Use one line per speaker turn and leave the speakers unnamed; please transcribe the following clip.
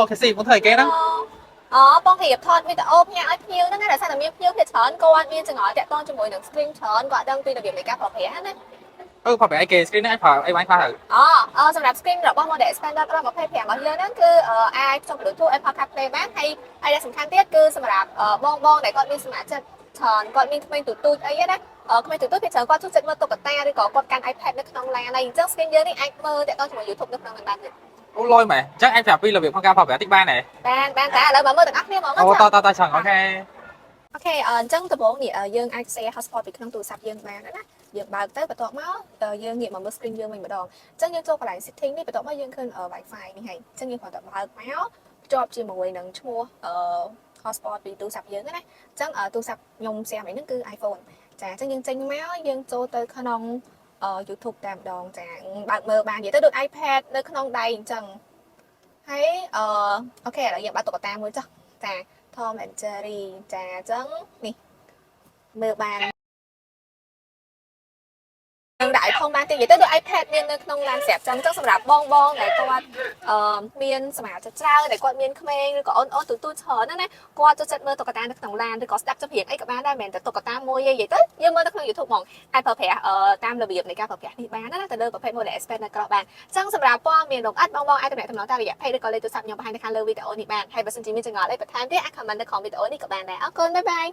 cái gì muốn thời kế đó
បងរៀបថតវីដេអូផ្ញើឲ្យភ្ញៀវហ្នឹងតែថាមានភ្ញៀវភាគច្រើនគាត់មានចង្អុលតាក់ទងជាមួយនឹង screen ច្រើនគាត់ដឹងពីរបៀបនៃការប្រើប្រាស់ណា
phải phải ai kê screen ấy phải ai phải thử
សម្រាប់ screen របស់ Model Expander Pro 25របស់យើងហ្នឹងគឺអាចចុះ Bluetooth Apple CarPlay បានហើយដែលសំខាន់ទៀតគឺសម្រាប់បងដែលគាត់មានសមាជិកច្រើនគាត់មានក្មេងទូទូចអីណាក្មេងទូទូចភាគច្រើនគាត់ចូលចិត្តមើលតុក្កតាឬក៏គាត់កាន់ iPad នៅក្នុង LAN ហើយអញ្ចឹង screen យើងនេះអាចមើលតាក់ទងជាមួយ YouTube នៅក្នុងហ្នឹងបានទៀត
ô lôi mày chắc anh phải là việc con cao phải vẽ tích ba này
បានតែឥឡូវមកមើលទាំងអស់គ្នាមកមក
ô tao chẳng ok
អូខេអញ្ចឹងដំបូងនេះយើងអាច share hotspot ពីក្នុងទូរស័ព្ទយើងបានណាយើងបើកទៅបន្ទាប់មកយើងងាកមកមើល screen យើងវិញម្ដងអញ្ចឹងយើងចូលកន្លែង setting នេះបន្ទាប់មកយើងឃើញ Wi-Fi នេះហើយអញ្ចឹងយើងគ្រាន់តែបើកមកភ្ជាប់ជាមួយនឹងឈ្មោះhotspot ពីទូរស័ព្ទយើងណាអញ្ចឹងទូរស័ព្ទខ្ញុំ share ហ្នឹងគឺ iPhone ចាអញ្ចឹងយើងចេញមកយើងចូលទៅក្នុង YouTube តែម្ដងចាបើកមើលបាននិយាយទៅដូច iPad នៅក្នុងដៃអញ្ចឹងហើយអូខេឥឡូវយើងបើកតុក្កតាមួយចុះចា Tom and Jerry ចាអញ្ចឹងនេះមើលបាននឹងដាក់ឲ្យធំបានទៀតនិយាយទៅដូច iPad មាននៅក្នុង LAN ស្រាប់ចឹងសម្រាប់បងដែលគាត់មានសមាជិកច្រើនដែលគាត់មានក្មេងឬក៏អូនទូទូច្រើនណាគាត់ចូលចិត្តមើលតុក្កតានៅក្នុង LAN ឬក៏ស្ដាប់ចម្រៀងអីក៏បានដែរមិនមែនតែតុក្កតាមួយទេនិយាយទៅយើងមើលនៅក្នុង YouTube ហ្មងអាចប្រើប្រាស់តាមរបៀបនៃការប្រើប្រាស់នេះបានណាទៅលើប្រភេទ Model Expander នៅក្រៅបានចឹងសម្រាប់ព័ត៌មានលម្អិតបងអាចទំនាក់ទំនងតាមរយៈ page ឬក៏លេខទូរស័ព្ទខ្ញុំបង្ហាញនៅខាងលើវីដេអូនេះបានហើយបើសិនជាមានចម្ងល់អីបន្ថែមទៀតអាច comment នៅក្នុងវីដេអូនេះក៏បានដែរអរគុណបាយបាយ